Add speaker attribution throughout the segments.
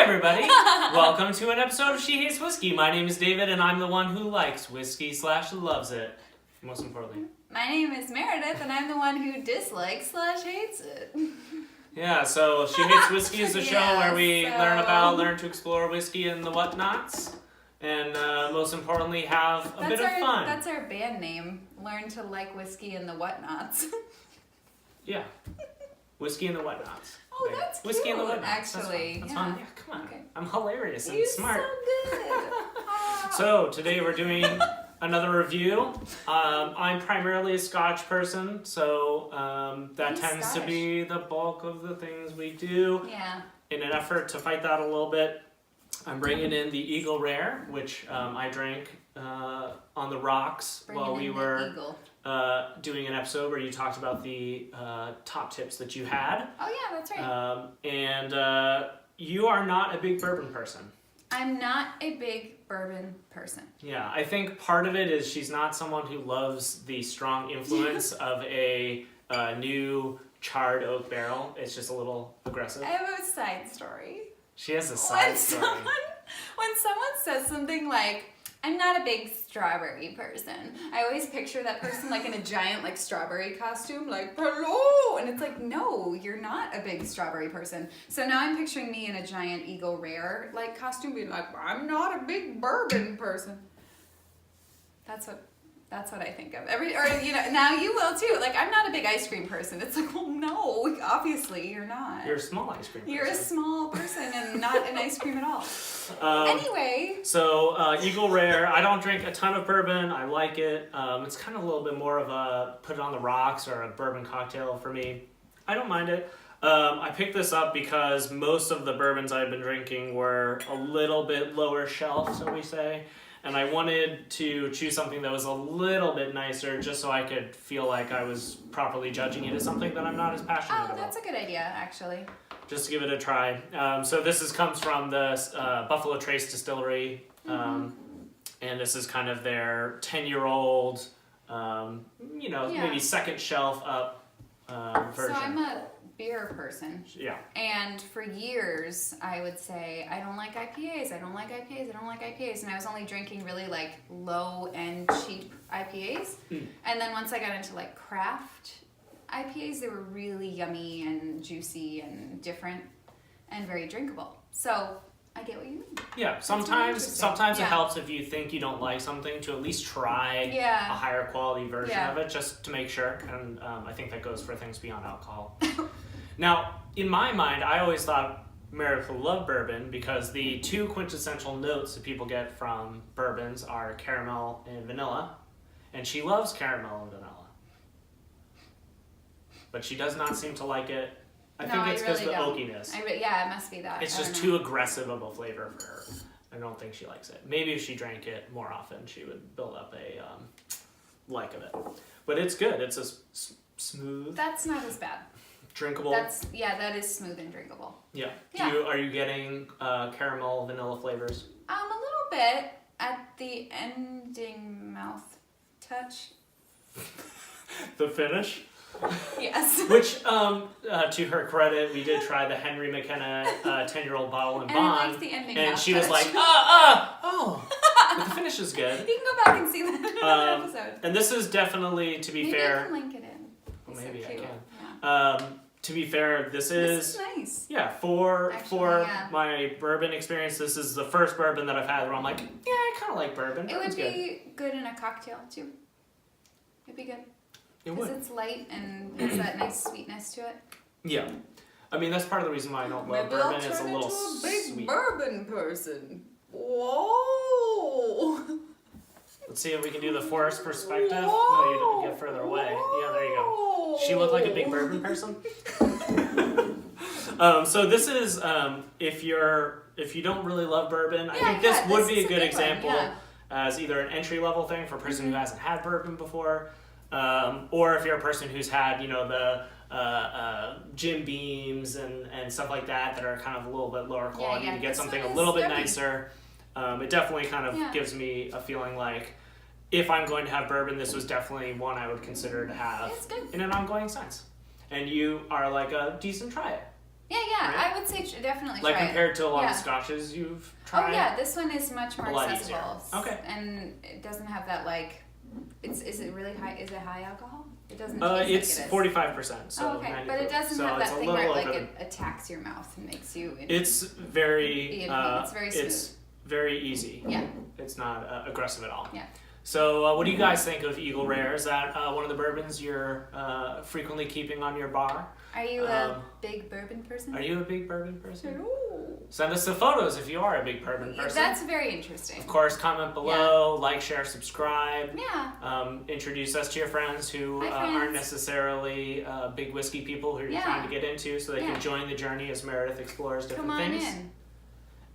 Speaker 1: everybody. Welcome to an episode of She Hates Whiskey. My name is David, and I'm the one who likes whiskey / loves it. Most importantly.
Speaker 2: My name is Meredith, and I'm the one who dislikes / hates it.
Speaker 1: Yeah, so She Hates Whiskey is the show where we learn to explore whiskey and the whatnots, and most importantly, have a bit of fun.
Speaker 2: That's our band name. Learn to like whiskey and the whatnots.
Speaker 1: Yeah. Whiskey and the whatnots.
Speaker 2: Oh, that's cute.
Speaker 1: Whiskey and the whatnots.
Speaker 2: Actually,
Speaker 1: that's fun. Yeah, come on.
Speaker 2: Okay.
Speaker 1: I'm hilarious and
Speaker 2: You're
Speaker 1: smart.
Speaker 2: so good.
Speaker 1: So today we're doing another review. I'm primarily a Scotch person, so that tends to be the bulk of the things we do.
Speaker 2: Yeah.
Speaker 1: In an effort to fight that a little bit, I'm bringing in the Eagle Rare, which I drank on the rocks while we were doing an episode where you talked about the top tips that you had.
Speaker 2: Oh yeah, that's right.
Speaker 1: And you are not a big bourbon person.
Speaker 2: I'm not a big bourbon person.
Speaker 1: Yeah, I think part of it is she's not someone who loves the strong influence of a new charred oak barrel. It's just a little aggressive.
Speaker 2: I have a side story.
Speaker 1: She has a side story.
Speaker 2: When someone says something like, I'm not a big strawberry person, I always picture that person like in a giant like strawberry costume, like, hello! And it's like, no, you're not a big strawberry person. So now I'm picturing me in a giant Eagle Rare like costume being like, I'm not a big bourbon person. That's what I think of. Now you will too. Like, I'm not a big ice cream person. It's like, well, no, obviously you're not.
Speaker 1: You're a small ice cream person.
Speaker 2: You're a small person and not an ice cream at all. Anyway.
Speaker 1: So, Eagle Rare, I don't drink a ton of bourbon. I like it. It's kind of a little bit more of a put it on the rocks or a bourbon cocktail for me. I don't mind it. I picked this up because most of the bourbons I've been drinking were a little bit lower shelf, so we say. And I wanted to choose something that was a little bit nicer just so I could feel like I was properly judging it as something that I'm not as passionate about.
Speaker 2: Oh, that's a good idea, actually.
Speaker 1: Just to give it a try. So this comes from the Buffalo Trace Distillery. And this is kind of their 10-year-old, maybe second shelf up version.
Speaker 2: So I'm a beer person.
Speaker 1: Yeah.
Speaker 2: And for years, I would say, I don't like IPAs, I don't like IPAs, I don't like IPAs. And I was only drinking really like low-end, cheap IPAs. And then once I got into like craft IPAs, they were really yummy and juicy and different and very drinkable. So I get what you mean.
Speaker 1: Yeah, sometimes it helps if you think you don't like something to at least try a higher quality version of it just to make sure. And I think that goes for things beyond alcohol. Now, in my mind, I always thought Meredith would love bourbon because the two quintessential notes that people get from bourbons are caramel and vanilla. And she loves caramel and vanilla. But she does not seem to like it. I think it's because of the oakiness.
Speaker 2: It must be that.
Speaker 1: It's just too aggressive of a flavor for her. I don't think she likes it. Maybe if she drank it more often, she would build up a like of it. But it's good. It's a smooth.
Speaker 2: That's not as bad.
Speaker 1: Drinkable.
Speaker 2: That is smooth and drinkable.
Speaker 1: Yeah. Are you getting caramel, vanilla flavors?
Speaker 2: A little bit at the ending mouth touch.
Speaker 1: The finish?
Speaker 2: Yes.
Speaker 1: Which, to her credit, we did try the Henry McKenna 10-year-old bottle and bond.
Speaker 2: I liked the ending
Speaker 1: and
Speaker 2: mouth
Speaker 1: she
Speaker 2: touch.
Speaker 1: was like, oh. But the finish is good.
Speaker 2: You can go back and see that in another episode.
Speaker 1: And this is definitely, to be fair.
Speaker 2: Maybe I can link it in.
Speaker 1: Well, maybe I can.
Speaker 2: Yeah.
Speaker 1: To be fair, this is
Speaker 2: nice.
Speaker 1: Yeah, for my bourbon experience, this is the first bourbon that I've had where I'm like, yeah, I kind of like bourbon.
Speaker 2: It would be good in a cocktail too. It'd be good.
Speaker 1: It would.
Speaker 2: Because it's light and has that nice sweetness to it.
Speaker 1: Yeah. I mean, that's part of the reason why I don't love bourbon. It's a little sweet.
Speaker 2: Big bourbon person. Whoa.
Speaker 1: Let's see if we can do the forest perspective. No, you get further away. Yeah, there you go. She looked like a big bourbon person. So this is if you don't really love bourbon, I think this would be a good example as either an entry level thing for a person who hasn't had bourbon before, or if you're a person who's had the Jim Beams and stuff like that are kind of a little bit lower quality to get something a little bit nicer. It definitely kind of gives me a feeling like if I'm going to have bourbon, this was definitely one I would consider to have in an ongoing sense. And you are like a decent try it.
Speaker 2: Yeah,
Speaker 1: right?
Speaker 2: I would say definitely
Speaker 1: like
Speaker 2: try
Speaker 1: compared
Speaker 2: it.
Speaker 1: to a lot of scotches you've tried.
Speaker 2: Oh yeah, this one is much more
Speaker 1: lot
Speaker 2: accessible.
Speaker 1: easier. Okay.
Speaker 2: And it doesn't have that like. Is it really high? Is it high alcohol? It doesn't.
Speaker 1: It's
Speaker 2: taste
Speaker 1: 45%. So
Speaker 2: oh, okay,
Speaker 1: 90
Speaker 2: but it doesn't
Speaker 1: so
Speaker 2: have
Speaker 1: it's
Speaker 2: that
Speaker 1: a
Speaker 2: thing
Speaker 1: little
Speaker 2: where like
Speaker 1: over
Speaker 2: it attacks your mouth and makes you.
Speaker 1: It's very.
Speaker 2: it's very smooth.
Speaker 1: It's very easy.
Speaker 2: Yeah.
Speaker 1: It's not aggressive at all.
Speaker 2: Yeah.
Speaker 1: So, what do you guys think of Eagle Rare? Is that one of the bourbons you're frequently keeping on your bar?
Speaker 2: Are you a big bourbon person?
Speaker 1: Are you a big bourbon person?
Speaker 2: Ooh.
Speaker 1: Send us the photos if you are a big bourbon person.
Speaker 2: That's very interesting.
Speaker 1: Of course, comment below, like, share, subscribe.
Speaker 2: Yeah.
Speaker 1: Introduce us to your friends who
Speaker 2: Hi,
Speaker 1: aren't
Speaker 2: friends.
Speaker 1: necessarily big whiskey people who you're trying to get into, so they can join the journey as Meredith explores different things.
Speaker 2: In.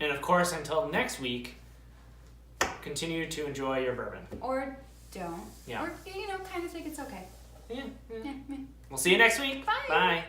Speaker 1: And of course, until next week, continue to enjoy your bourbon.
Speaker 2: Or don't.
Speaker 1: Yeah.
Speaker 2: Or, kind of think it's okay.
Speaker 1: Yeah.
Speaker 2: Yeah.
Speaker 1: We'll see you next week.
Speaker 2: Bye.
Speaker 1: Bye.